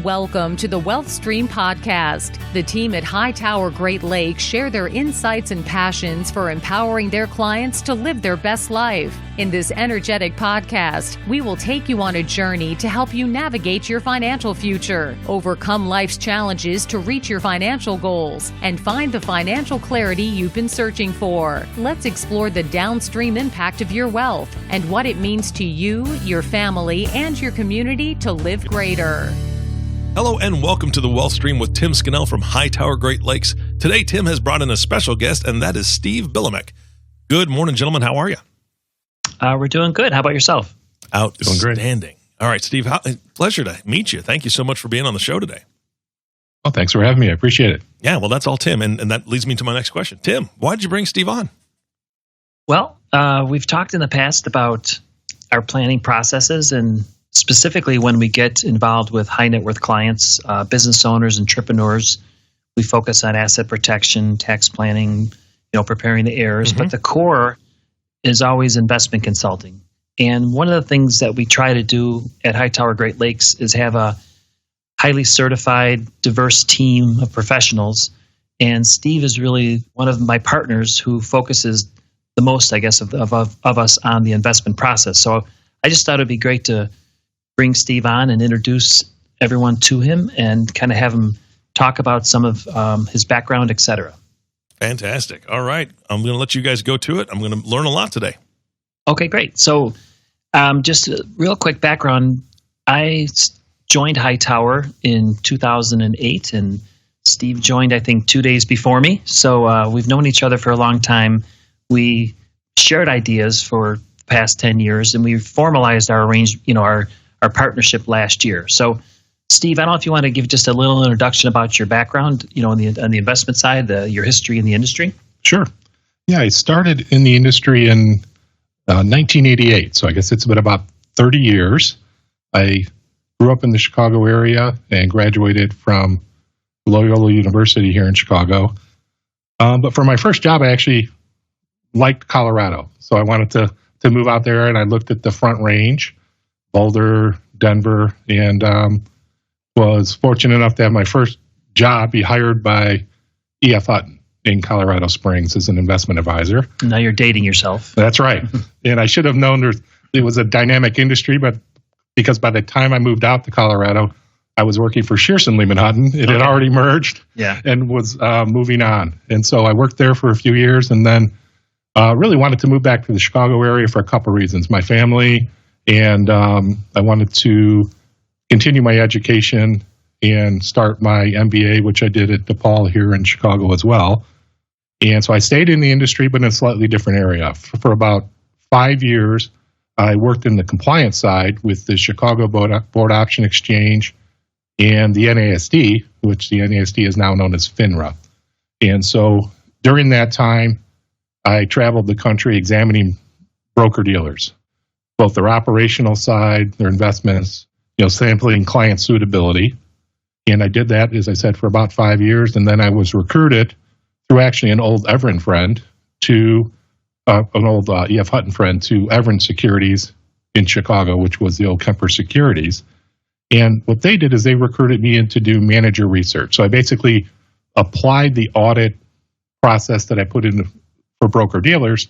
Welcome to the Wealth Stream Podcast. The team at Hightower Great Lakes share their insights and passions for empowering their clients to live their best life. In this energetic podcast, we will take you on a journey to help you navigate your financial future, overcome life's challenges to reach your financial goals, and find the financial clarity you've been searching for. Let's explore the downstream impact of your wealth and what it means to you, your family, and your community to live greater. Hello and welcome to the Wealth Stream with Tim Scannell from Hightower Great Lakes. Today, Tim has brought in a special guest, and that is Steve Billimack. Good morning, gentlemen. How are you? We're doing good. How about yourself? Outstanding. All right, Steve, pleasure to meet you. Thank you so much for being on the show today. Well, thanks for having me. I appreciate it. Yeah, well, that's all Tim, and that leads me to my next question. Tim, why did you bring Steve on? Well, we've talked in the past about our planning processes, and specifically when we get involved with high net worth clients, business owners, entrepreneurs, we focus on asset protection, tax planning, preparing the heirs. But the core is always investment consulting. And one of the things that we try to do at Hightower Great Lakes is have a highly certified, diverse team of professionals. And Steve is really one of my partners who focuses the most, I guess, of us on the investment process. So I just thought it'd be great to bring Steve on and introduce everyone to him and kind of have him talk about some of his background, et cetera. Fantastic. All right. I'm going to let you guys go to it. I'm going to learn a lot today. Okay, great. So just a real quick background. I joined Hightower in 2008, and Steve joined, I think, 2 days before me. So we've known each other for a long time. We shared ideas for the past 10 years, and we formalized our our partnership last year. So, Steve, I don't know if you want to give just a little introduction about your background, on the investment side, your history in the industry. Sure. Yeah, I started in the industry in 1988, so I guess it's been about 30 years. I grew up in the Chicago area and graduated from Loyola University here in Chicago. But for my first job, I actually liked Colorado, so I wanted to move out there, and I looked at the Front Range, Boulder, Denver, and was fortunate enough to have my first job be hired by AIF Hutton in Colorado Springs as an investment advisor. Now you're dating yourself. That's right. And I should have known it was a dynamic industry, but because by the time I moved out to Colorado, I was working for Shearson Lehman Hutton. It had already merged and was moving on. And so I worked there for a few years and then really wanted to move back to the Chicago area for a couple of reasons. My family, and I wanted to continue my education and start my MBA, which I did at DePaul here in Chicago as well. And so I stayed in the industry, but in a slightly different area. For about 5 years, I worked in the compliance side with the Chicago Board Option Exchange and the NASD, which the NASD is now known as FINRA. And so during that time, I traveled the country examining broker-dealers, both their operational side, their investments, sampling client suitability. And I did that, as I said, for about 5 years. And then I was recruited through actually an old Everin friend to an old EF Hutton friend to Everin Securities in Chicago, which was the old Kemper Securities. And what they did is they recruited me in to do manager research. So I basically applied the audit process that I put in for broker-dealers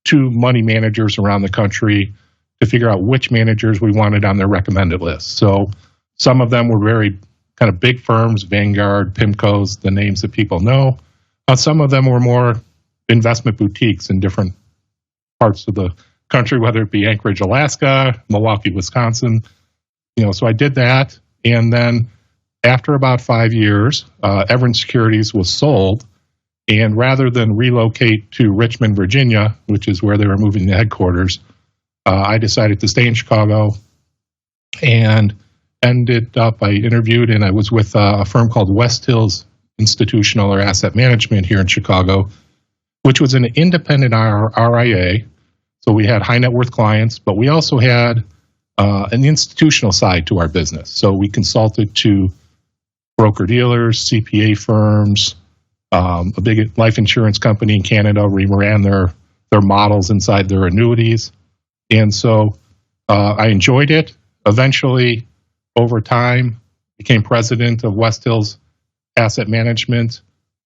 to money managers around the country to figure out which managers we wanted on their recommended list. So some of them were very kind of big firms, Vanguard, PIMCOs, the names that people know. Some of them were more investment boutiques in different parts of the country, whether it be Anchorage, Alaska, Milwaukee, Wisconsin. So I did that. And then after about 5 years, Everin Securities was sold. And rather than relocate to Richmond, Virginia, which is where they were moving the headquarters, I decided to stay in Chicago and ended up, I interviewed and I was with a firm called West Hills Institutional or Asset Management here in Chicago, which was an independent RIA. So we had high net worth clients, but we also had an institutional side to our business. So we consulted to broker-dealers, CPA firms, a big life insurance company in Canada. We ran their models inside their annuities. And so I enjoyed it. Eventually, over time, became president of West Hills Asset Management,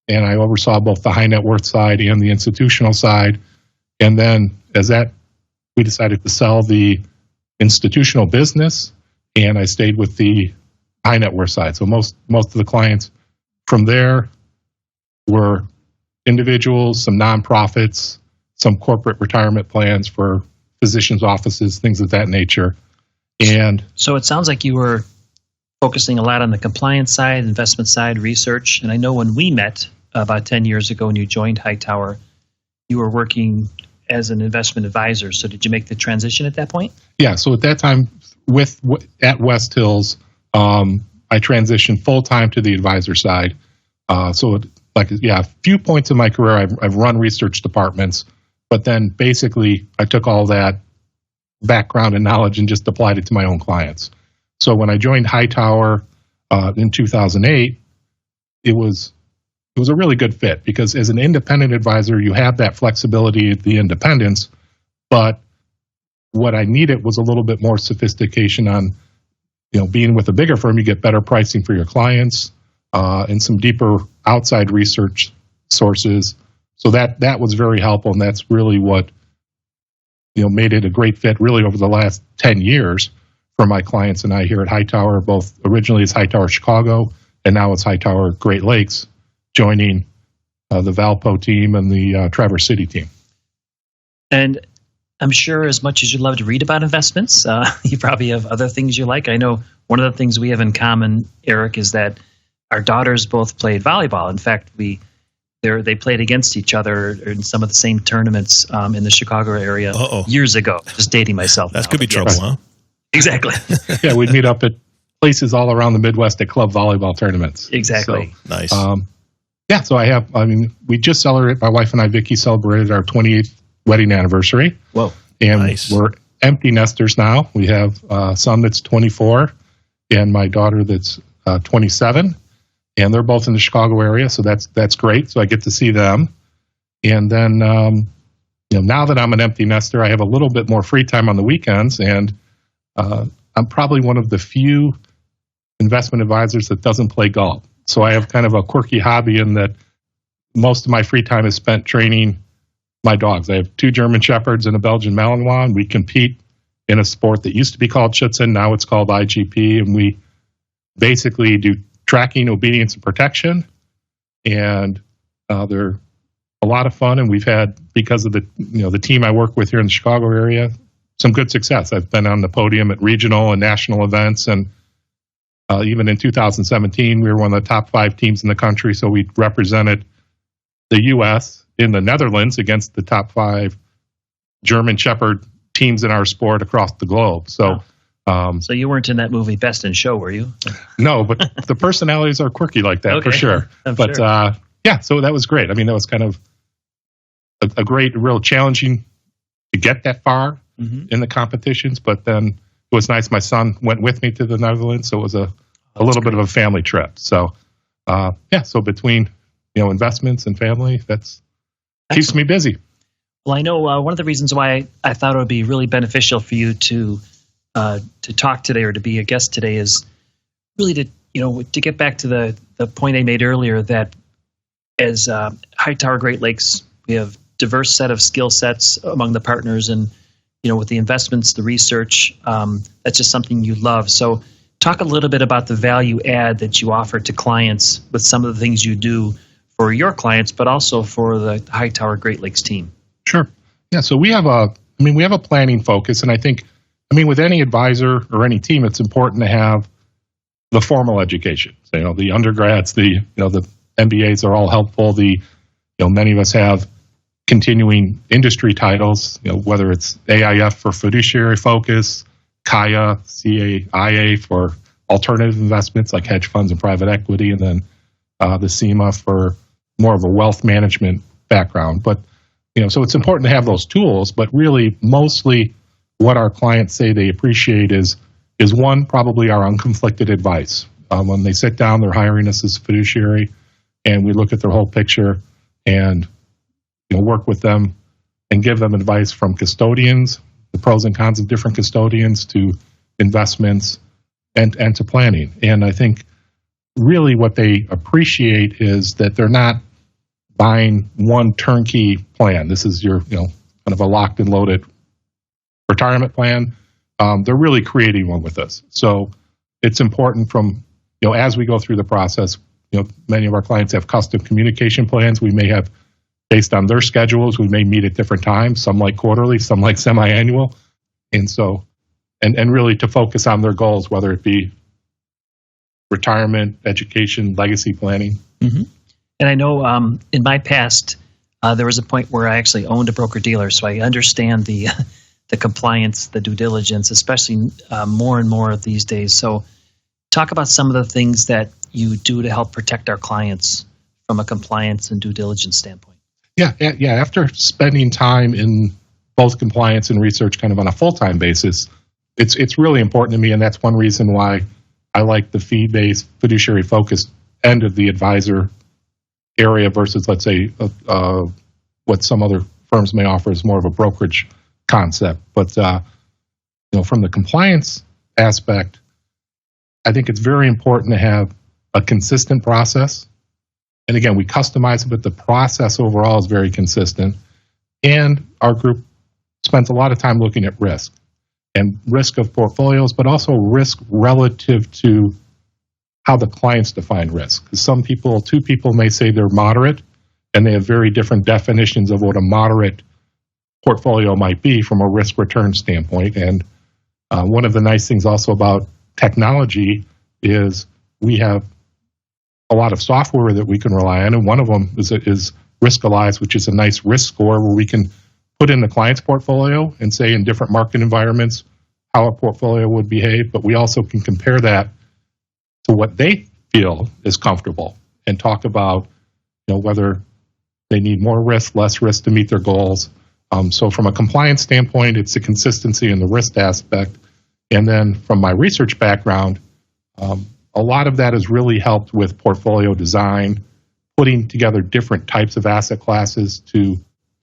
and I oversaw both the high net worth side and the institutional side. And then we decided to sell the institutional business, and I stayed with the high net worth side. So most of the clients from there were individuals, some nonprofits, some corporate retirement plans for physicians' offices, things of that nature. And so it sounds like you were focusing a lot on the compliance side, investment side, research. And I know when we met about 10 years ago when you joined Hightower, you were working as an investment advisor. So did you make the transition at that point? Yeah. So at that time, at West Hills, I transitioned full time to the advisor side. A few points in my career, I've run research departments, but then basically I took all that background and knowledge and just applied it to my own clients. So when I joined Hightower in 2008, it was a really good fit because as an independent advisor, you have that flexibility, the independence, but what I needed was a little bit more sophistication on, being with a bigger firm, you get better pricing for your clients and some deeper outside research sources. So that was very helpful, and that's really what made it a great fit really over the last 10 years for my clients and I here at Hightower, both originally as Hightower Chicago and now it's Hightower Great Lakes, joining the Valpo team and the Traverse City team. And I'm sure as much as you love to read about investments, you probably have other things you like. I know one of the things we have in common, Eric, is that our daughters both played volleyball. In fact, they played against each other in some of the same tournaments in the Chicago area years ago. Just dating myself. That could be trouble, huh? Exactly. Yeah, we'd meet up at places all around the Midwest at club volleyball tournaments. Exactly. So, nice. We just celebrated, my wife and I, Vicky, celebrated our 28th wedding anniversary. Whoa. And nice. We're empty nesters now. We have a son that's 24 and my daughter that's 27. And they're both in the Chicago area, so that's great. So I get to see them. And then, now that I'm an empty nester, I have a little bit more free time on the weekends. And I'm probably one of the few investment advisors that doesn't play golf. So I have kind of a quirky hobby in that most of my free time is spent training my dogs. I have 2 German Shepherds and a Belgian Malinois, and we compete in a sport that used to be called Schützen. Now it's called IGP, and we basically do tracking, obedience, and protection. And they're a lot of fun, and we've had, because of the team I work with here in the Chicago area, some good success. I've been on the podium at regional and national events, and even in 2017, we were one of the top 5 teams in the country. So we represented the U.S. in the Netherlands against the top 5 German Shepherd teams in our sport across the globe. So, so you weren't in that movie Best in Show, were you? No, but the personalities are quirky like that for sure. But so that was great. I mean, that was kind of a great, real challenging to get that far in the competitions. But then it was nice. My son went with me to the Netherlands, so it was a little bit of a family trip. So, so between investments and family, that's keeps me busy. Well, I know one of the reasons why I thought it would be really beneficial for you to talk today or to be a guest today is really to get back to the point I made earlier that as Hightower Great Lakes, we have diverse set of skill sets among the partners, and with the investments, the research, that's just something you love. So talk a little bit about the value add that you offer to clients with some of the things you do for your clients, but also for the Hightower Great Lakes team. Sure. Yeah. So we have a planning focus, and I think, with any advisor or any team, it's important to have the formal education. So, the undergrads, the MBAs are all helpful. Many of us have continuing industry titles, whether it's AIF for fiduciary focus, CAIA, CAIA for alternative investments like hedge funds and private equity, and then the CIMA for more of a wealth management background. But, so it's important to have those tools, but really mostly what our clients say they appreciate is one, probably our unconflicted advice. When they sit down, they're hiring us as a fiduciary, and we look at their whole picture and work with them and give them advice from custodians, the pros and cons of different custodians, to investments, and to planning. And I think really what they appreciate is that they're not buying one turnkey plan. This is your, kind of a locked and loaded retirement plan. They're really creating one with us. So it's important from, as we go through the process, many of our clients have custom communication plans. We may have, based on their schedules, we may meet at different times, some like quarterly, some like semi-annual. And so, and really to focus on their goals, whether it be retirement, education, legacy planning. Mm-hmm. And I know in my past, there was a point where I actually owned a broker-dealer, so I understand the compliance, the due diligence, especially more and more these days. So talk about some of the things that you do to help protect our clients from a compliance and due diligence standpoint. Yeah. After spending time in both compliance and research kind of on a full-time basis, it's really important to me, and that's one reason why I like the fee-based, fiduciary-focused end of the advisor area versus, let's say, what some other firms may offer is more of a brokerage concept. But from the compliance aspect, I think it's very important to have a consistent process. And again, we customize it, but the process overall is very consistent. And our group spends a lot of time looking at risk and risk of portfolios, but also risk relative to how the clients define risk. Because two people may say they're moderate, and they have very different definitions of what a moderate portfolio might be from a risk return standpoint. And one of the nice things also about technology is we have a lot of software that we can rely on, and one of them is Riskalyze, which is a nice risk score where we can put in the client's portfolio and say in different market environments how a portfolio would behave, but we also can compare that to what they feel is comfortable and talk about whether they need more risk, less risk to meet their goals. So from a compliance standpoint, it's the consistency and the risk aspect. And then from my research background, a lot of that has really helped with portfolio design, putting together different types of asset classes to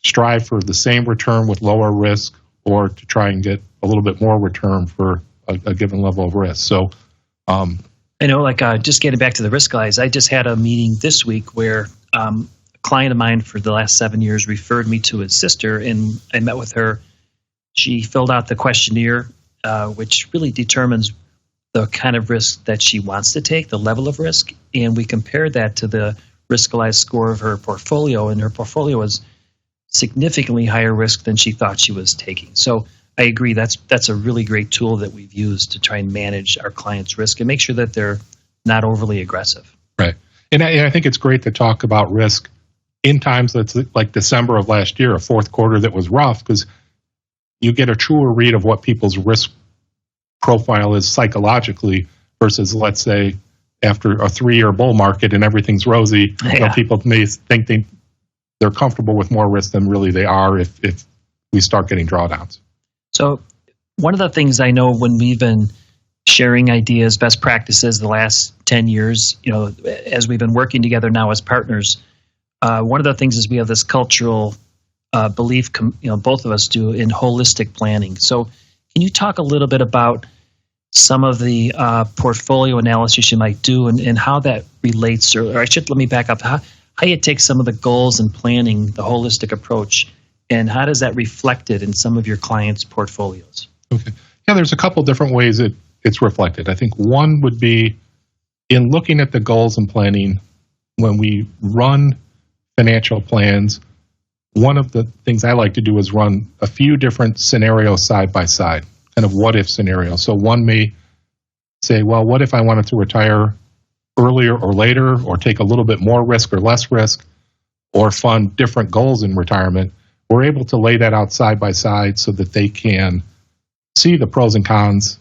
strive for the same return with lower risk or to try and get a little bit more return for a given level of risk. So I know, just getting back to the Riskalyze, I just had a meeting this week where a client of mine for the last 7 years referred me to his sister, and I met with her. She filled out the questionnaire, which really determines the kind of risk that she wants to take, the level of risk, and we compared that to the Riskalyze score of her portfolio, and her portfolio was significantly higher risk than she thought she was taking. So I agree, that's a really great tool that we've used to try and manage our clients' risk and make sure that they're not overly aggressive. Right. And I think it's great to talk about risk in times that's like December of last year, a fourth quarter that was rough, because you get a truer read of what people's risk profile is psychologically versus, let's say, after a 3-year bull market and everything's rosy. People may think they're comfortable with more risk than really they are if we start getting drawdowns. So one of the things I know when we've been sharing ideas, best practices the last 10 years, as we've been working together now as partners, one of the things is we have this cultural belief, both of us do, in holistic planning. So can you talk a little bit about some of the portfolio analysis you might do and how that relates, let me back up, how you take some of the goals and planning, the holistic approach, and how does that reflect it in some of your clients' portfolios? Okay. Yeah, there's a couple different ways it's reflected. I think one would be in looking at the goals and planning when we run financial plans. One of the things I like to do is run a few different scenarios side by side, kind of what if scenarios. So one may say, well, what if I wanted to retire earlier or later, or take a little bit more risk or less risk, or fund different goals in retirement? We're able to lay that out side by side so that they can see the pros and cons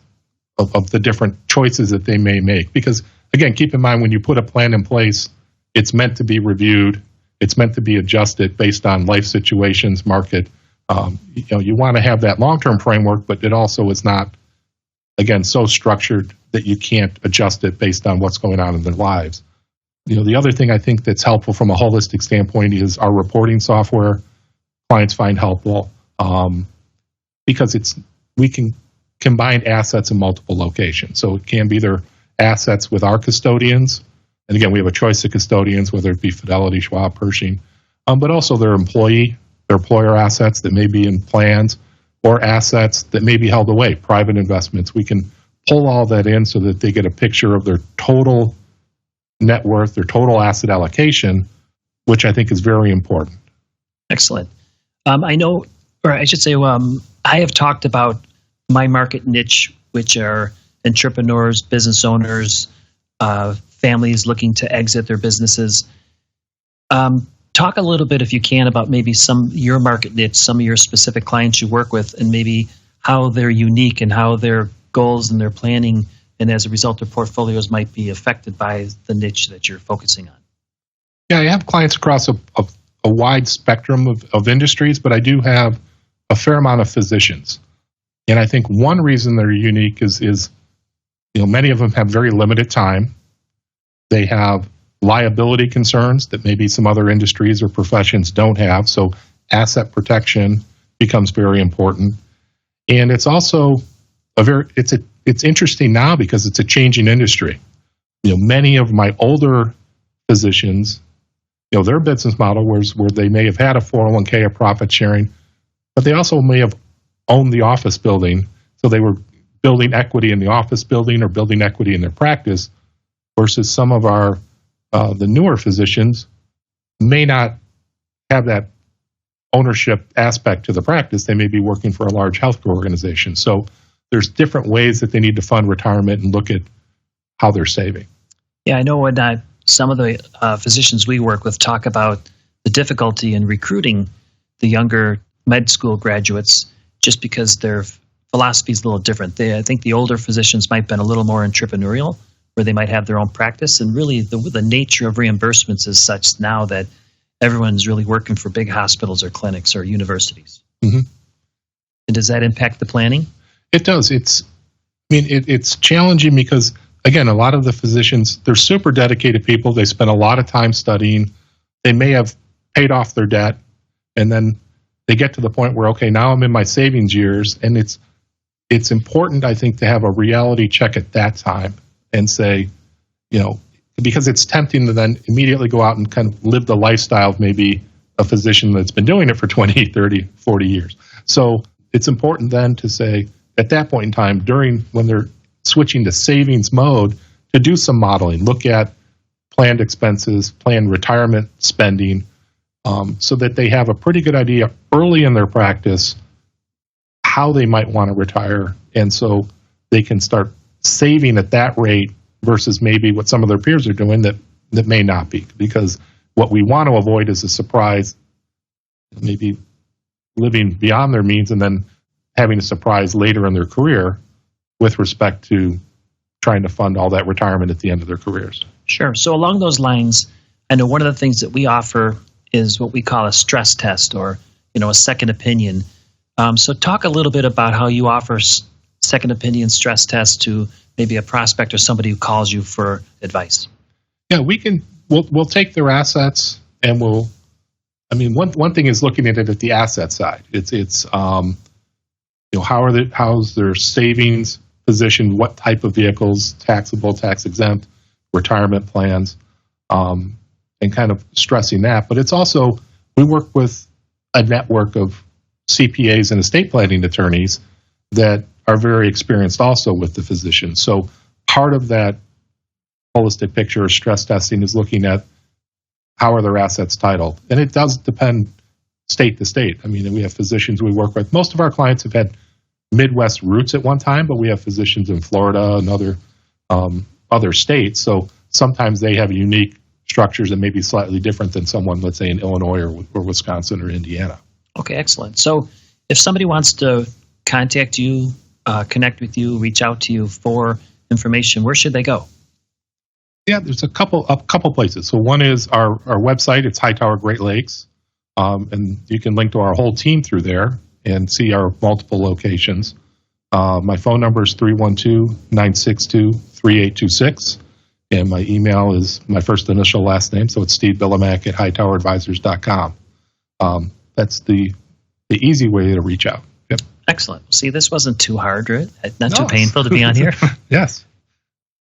of the different choices that they may make. Because again, keep in mind, when you put a plan in place, it's meant to be reviewed. It's meant to be adjusted based on life situations, market. You want to have that long-term framework, but it also is not, again, so structured that you can't adjust it based on what's going on in their lives. The other thing I think that's helpful from a holistic standpoint is our reporting software. Clients find helpful because we can combined assets in multiple locations. So it can be their assets with our custodians. And again, we have a choice of custodians, whether it be Fidelity, Schwab, Pershing, but also their employer assets that may be in plans, or assets that may be held away, private investments. We can pull all that in so that they get a picture of their total net worth, their total asset allocation, which I think is very important. Excellent. I know, or I should say, I have talked about my market niche, which are entrepreneurs, business owners, families looking to exit their businesses. Talk a little bit, if you can, about maybe your market niche, some of your specific clients you work with, and maybe how they're unique and how their goals and their planning, and as a result, their portfolios might be affected by the niche that you're focusing on. Yeah, I have clients across a wide spectrum of industries, but I do have a fair amount of physicians. And I think one reason they're unique is many of them have very limited time. They have liability concerns that maybe some other industries or professions don't have. So asset protection becomes very important. And it's also it's interesting now because it's a changing industry. Many of my older physicians, their business model was where they may have had a 401k or profit sharing, but they also may have owned the office building. So they were building equity in the office building or building equity in their practice, versus some of our the newer physicians may not have that ownership aspect to the practice. They may be working for a large healthcare organization. So there's different ways that they need to fund retirement and look at how they're saving. Yeah, I know when some of the physicians we work with talk about the difficulty in recruiting the younger med school graduates, just because their philosophy is a little different. I think the older physicians might have been a little more entrepreneurial, where they might have their own practice. And really, the nature of reimbursements is such now that everyone's really working for big hospitals or clinics or universities. Mm-hmm. And does that impact the planning? It does. It's challenging because, again, a lot of the physicians, they're super dedicated people. They spend a lot of time studying. They may have paid off their debt, and then they get to the point where, okay, now I'm in my savings years. And it's important, I think, to have a reality check at that time and say, because it's tempting to then immediately go out and kind of live the lifestyle of maybe a physician that's been doing it for 20, 30, 40 years. So it's important then to say, at that point in time, when they're switching to savings mode, to do some modeling, look at planned expenses, planned retirement spending, so that they have a pretty good idea early in their practice how they might want to retire. And so they can start saving at that rate versus maybe what some of their peers are doing that may not be. Because what we want to avoid is a surprise, maybe living beyond their means and then having a surprise later in their career with respect to trying to fund all that retirement at the end of their careers. Sure. So along those lines, I know one of the things that we offer is what we call a stress test, or a second opinion. So talk a little bit about how you offer second opinion stress tests to maybe a prospect or somebody who calls you for advice. Yeah, we'll take their assets and one thing is looking at it at the asset side. It's how's their savings positioned, what type of vehicles, taxable, tax exempt, retirement plans, and kind of stressing that. But it's also, we work with a network of CPAs and estate planning attorneys that are very experienced also with the physician. So part of that holistic picture of stress testing is looking at how are their assets titled. And it does depend state to state. We have physicians we work with. Most of our clients have had Midwest roots at one time, but we have physicians in Florida and other states. So sometimes they have unique structures that may be slightly different than someone, let's say, in Illinois or Wisconsin or Indiana. Okay, excellent. So if somebody wants to contact you, connect with you, reach out to you for information, where should they go? Yeah, there's a couple places. So one is our website. It's Hightower Great Lakes, and you can link to our whole team through there and see our multiple locations. My phone number is 312-962-3826, and my email is my first initial last name, so it's Steve Billimack at hightoweradvisors.com. That's the easy way to reach out. Yep. Excellent. See, this wasn't too hard, right? Not too painful to be on here. Yes.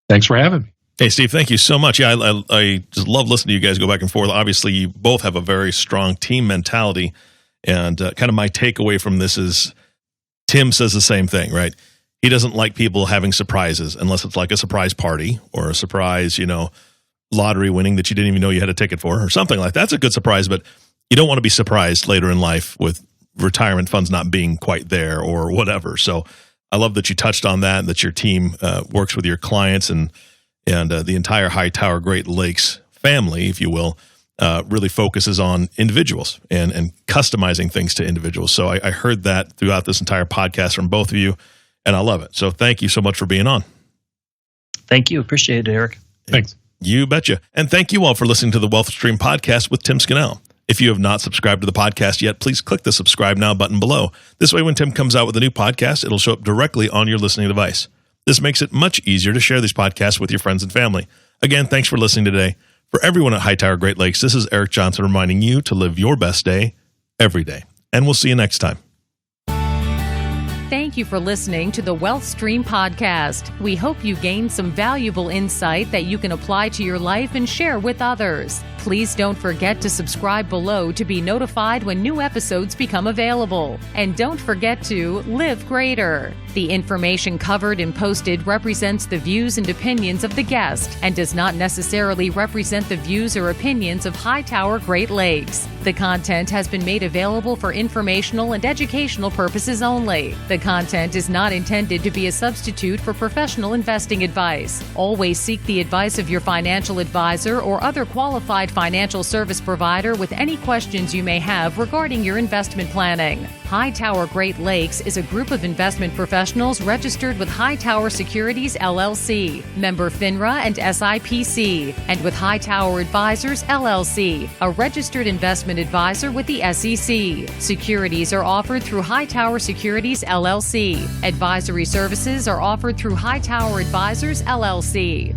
Thanks for having me. Hey, Steve, thank you so much. Yeah, I just love listening to you guys go back and forth. Obviously, you both have a very strong team mentality. And kind of my takeaway from this is Tim says the same thing, right? He doesn't like people having surprises unless it's like a surprise party or a surprise, lottery winning that you didn't even know you had a ticket for or something like that. That's a good surprise, but you don't want to be surprised later in life with retirement funds not being quite there or whatever. So I love that you touched on that and that your team works with your clients and the entire Hightower Great Lakes family, if you will, really focuses on individuals and customizing things to individuals. So I heard that throughout this entire podcast from both of you, and I love it. So thank you so much for being on. Thank you. Appreciate it, Eric. Thanks. You betcha. And thank you all for listening to the Wealth Stream podcast with Tim Scannell. If you have not subscribed to the podcast yet, please click the subscribe now button below. This way, when Tim comes out with a new podcast, it'll show up directly on your listening device. This makes it much easier to share these podcasts with your friends and family. Again, thanks for listening today. For everyone at Hightower Great Lakes, this is Eric Johnson reminding you to live your best day every day. And we'll see you next time. Thank you for listening to the Wealth Stream podcast. We hope you gained some valuable insight that you can apply to your life and share with others. Please don't forget to subscribe below to be notified when new episodes become available. And don't forget to live greater. The information covered and posted represents the views and opinions of the guest and does not necessarily represent the views or opinions of Hightower Great Lakes. The content has been made available for informational and educational purposes only. The content is not intended to be a substitute for professional investing advice. Always seek the advice of your financial advisor or other qualified financial service provider with any questions you may have regarding your investment planning. Hightower Great Lakes is a group of investment professionals registered with Hightower Securities, LLC, member FINRA and SIPC, and with Hightower Advisors, LLC, a registered investment advisor with the SEC. Securities are offered through Hightower Securities, LLC. Advisory services are offered through Hightower Advisors, LLC.